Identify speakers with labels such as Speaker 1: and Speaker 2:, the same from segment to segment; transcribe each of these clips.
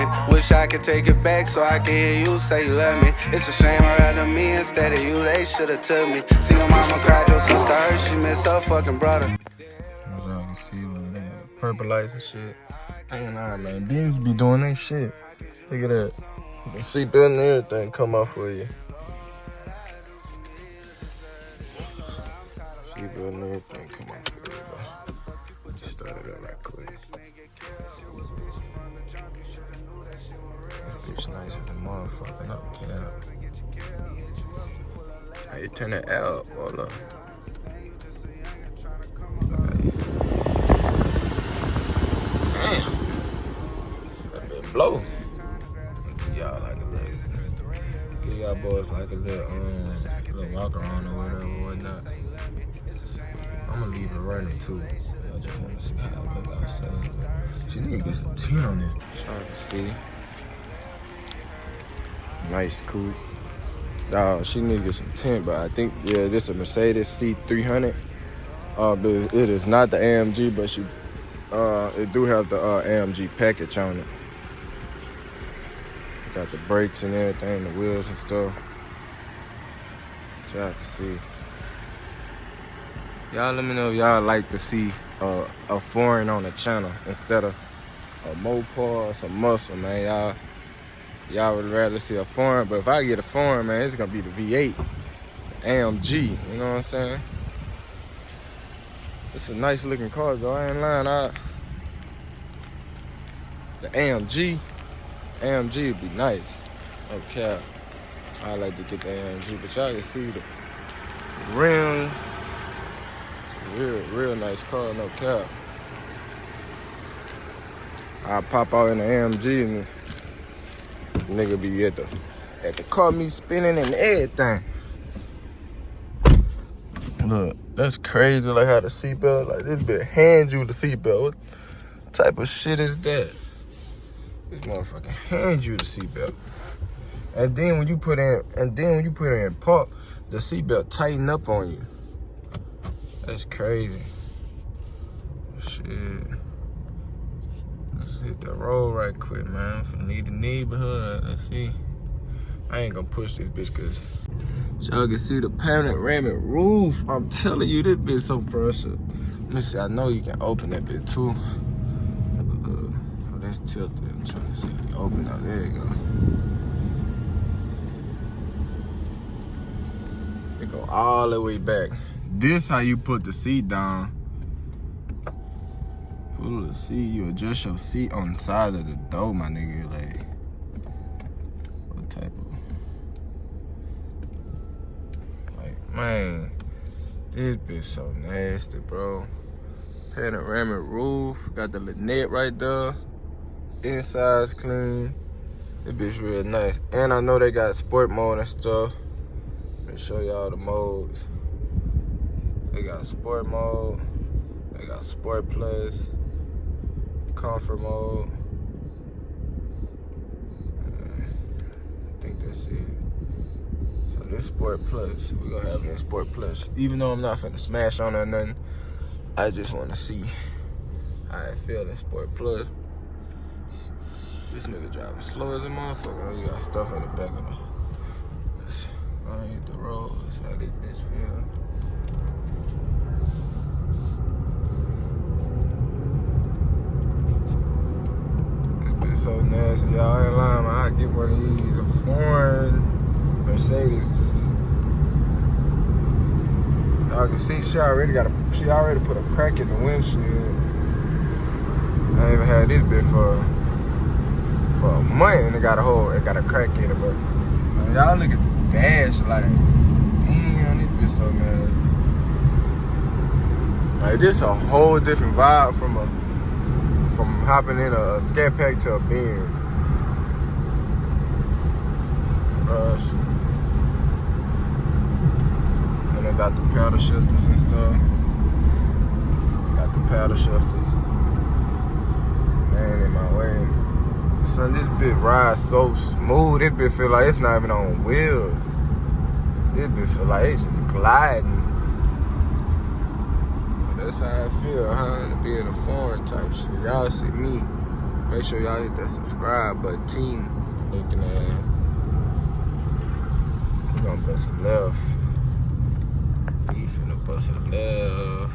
Speaker 1: talking. Wish I could take it back so I can hear you say you love me. It's a shame I rather me instead of you, they should've took me. See your mama cried, your sister hurt, she missed her fucking brother.
Speaker 2: As y'all can see, man, they got purple lights and shit. Ain't nah, man. Benz be doing that shit. Look at that. The seatbelt and everything come off for you. Seatbelt and everything come off for you, bro. Just started up right quick. That bitch nice as a motherfucker. Up, cap. How you turn that out? Hold up. Damn. That bitch blow. Y'all like a little. Give y'all boys like a little walk around or whatnot. I'm gonna leave it running too. I just wanna see how it look outside. She need to get some tint on this. Trying to see. Nice coupe. She need to get some tint, but I think this is a Mercedes C300. But it is not the AMG, but it do have the AMG package on it. Got the brakes and everything, the wheels and stuff. So y'all can see. Y'all let me know if y'all like to see a foreign on the channel instead of a Mopar or some muscle, man. Y'all would rather see a foreign, but if I get a foreign, man, it's gonna be the V8, the AMG, you know what I'm saying? It's a nice looking car, though, I ain't lying. The AMG would be nice. Okay, I like to get the AMG, but y'all can see the rims. It's a real nice car, no cap. I pop out in the AMG and nigga be at the car meet spinning and everything. Look, that's crazy. Like how the seatbelt, like this bitch hands you the seatbelt. What type of shit is that? This motherfucker hands you the seatbelt. And then when you put in park, the seatbelt tighten up on you. That's crazy. Shit. Let's hit the road right quick, man. From need to neighborhood. Let's see. I ain't gonna push this bitch cause y'all can see the panoramic roof. I'm telling you, this bitch so pressure. Let me see, I know you can open that bitch too. Oh, that's tilted. I'm trying to see if you open up. There you go. It go all the way back. This how you put the seat down. Pull the seat, you adjust your seat on the side of the door, my nigga. Like, what type of, like, man, this bitch so nasty, bro. Panoramic roof, got the lynette right there. Inside's clean. This bitch real nice. And I know they got sport mode and stuff. Let me show y'all the modes. They got sport mode. They got sport plus. Comfort mode. I think that's it. So this Sport Plus, we're gonna have it in Sport Plus. Even though I'm not finna smash on it or nothing, I just wanna see how I feel in Sport Plus. This nigga driving slow as a motherfucker. Oh, you got stuff in the back of him. I hit the road. That's how this bitch feel. So nasty, y'all ain't lying, man. I get one of these, a foreign Mercedes. Y'all can see she already put a crack in the windshield. I ain't even had this bitch for a month and it got a crack in it, but y'all look at the dash, like, damn, this bitch so nasty. Like, this a whole different vibe from hopping in a Scat Pack to a Benz. Rush. And they got the paddle shifters and stuff. Got the paddle shifters. There's a man in my way. Son, this bit rides so smooth. This bit feel like it's not even on wheels. This bit feel like it's just gliding. That's how I feel, huh? To be in a foreign type shit. Y'all see me Make sure y'all hit that subscribe button. Looking at. We gonna bust a left. We finna bust a left.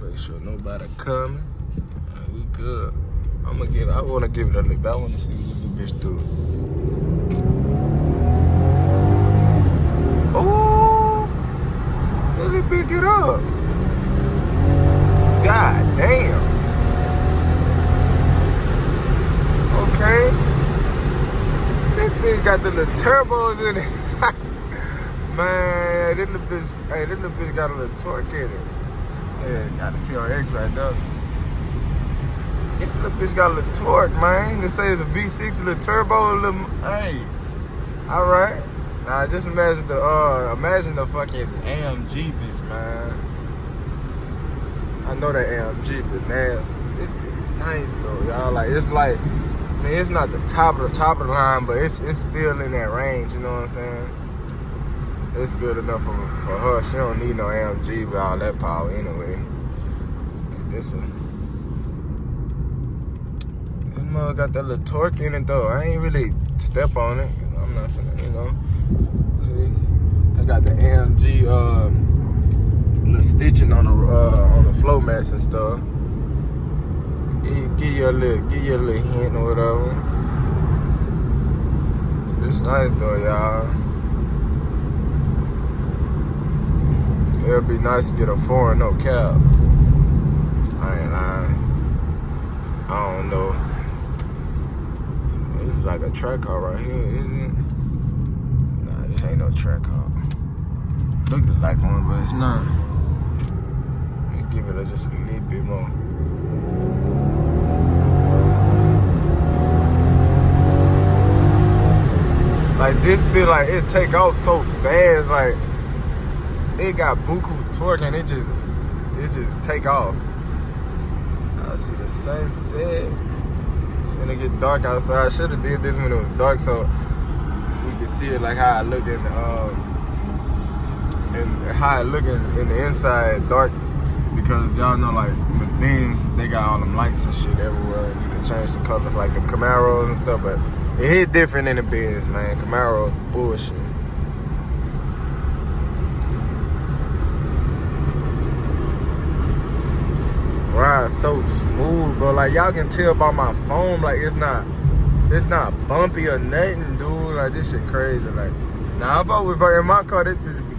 Speaker 2: Make sure nobody coming. Right, we good. I wanna give it a look, but I wanna see what the bitch do. Oh, let it pick it up. God damn. Okay. This bitch got the little turbos in it. Man, this little bitch got a little torque in it. Yeah, got a TRX right there. This little bitch got a little torque, man. They say it's a V6, a little turbo, a little. Hey, all right. Now just imagine the fucking AMG bitch, man. I know that AMG, but nasty. This bitch nice though, y'all. Like it's like, I mean, it's not the top of the line, but it's still in that range. You know what I'm saying? It's good enough for her. She don't need no AMG with all that power anyway. This mother got that little torque in it though. I ain't really step on it. I'm not finna, See, I got the AMG little stitching on the floor mats and stuff. Give you a little hint or whatever. It's nice though, y'all. It'd be nice to get a foreign no cab. I ain't lying. I don't know. This is like a Trackhawk right here, isn't it? Nah, this ain't no Trackhawk. Looked like one, but it's not. Let me give it just a little bit more. Like this bit, like it take off so fast, like it got buku torque and it just take off. I see the sunset. It's gonna get dark outside. I should have did this when it was dark so we could see it like how I look in the and how I look in the inside dark, because y'all know like the Benz, they got all them lights and shit everywhere and you can change the colors like the Camaros and stuff, but it hit different in the Benz, man. Camaro bullshit. Ride so smooth, bro. Like y'all can tell by my phone, like it's not bumpy or nothing, dude. Like this shit crazy. Like now, if I was in my car, this bitch be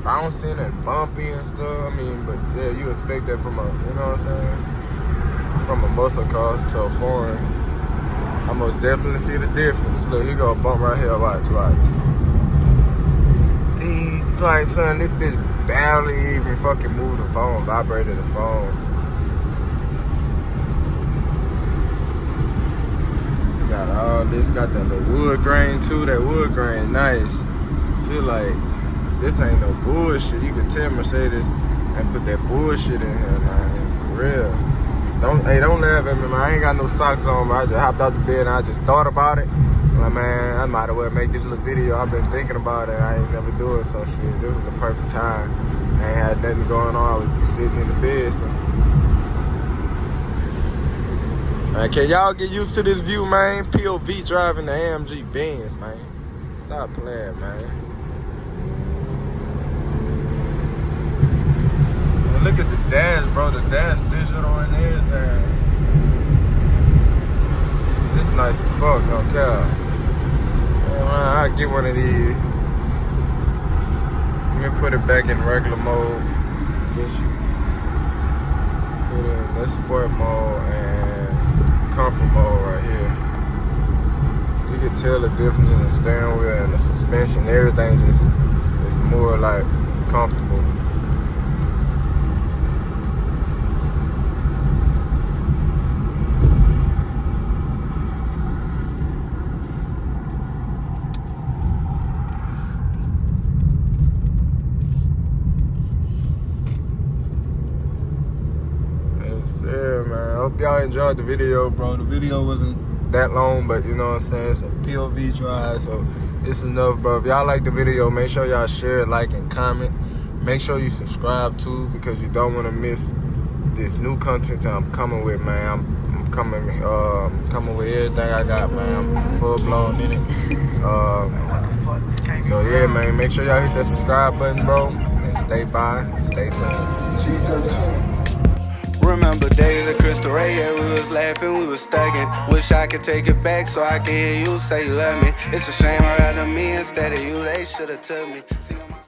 Speaker 2: bouncing and bumpy and stuff. I mean, but yeah, you expect that from a, you know what I'm saying, from a muscle car to a foreign. I most definitely see the difference. Look, you go bump right here. Watch. Like, son, this bitch barely even fucking moved the phone, vibrated the phone. Got all this, got that little wood grain too. That wood grain, nice. Feel like this ain't no bullshit. You can tell Mercedes and put that bullshit in here, man. For real. Don't laugh at me, man. I ain't got no socks on, bro. I just hopped out the bed and I just thought about it. I'm like, man, I might as well make this little video. I've been thinking about it. I ain't never do it, so shit. This was the perfect time. I ain't had nothing going on. I was just sitting in the bed, so. Alright, can y'all get used to this view, man? POV driving the AMG Benz, man. Stop playing, man. And look at the dash, bro. The dash digital and everything. This nice as fuck, no cap. I'll get one of these. Let me put it back in regular mode. Put it in the sport mode and comfort mode right here. You can tell the difference in the steering wheel and the suspension. Everything just is more like comfortable. Yeah, man. I hope y'all enjoyed the video, bro. The video wasn't that long, but you know what I'm saying? It's a POV drive, so it's enough, bro. If y'all like the video, make sure y'all share, like, and comment. Make sure you subscribe, too, because you don't want to miss this new content I'm coming with, man. I'm coming with everything I got, man. I'm full blown in it. So yeah, man, make sure y'all hit that subscribe button, bro, and stay tuned.
Speaker 1: Remember days at Crystal Ray, yeah, we was laughing, we was stacking. Wish I could take it back so I can hear you say you love me. It's a shame I rather me instead of you, they should've took me.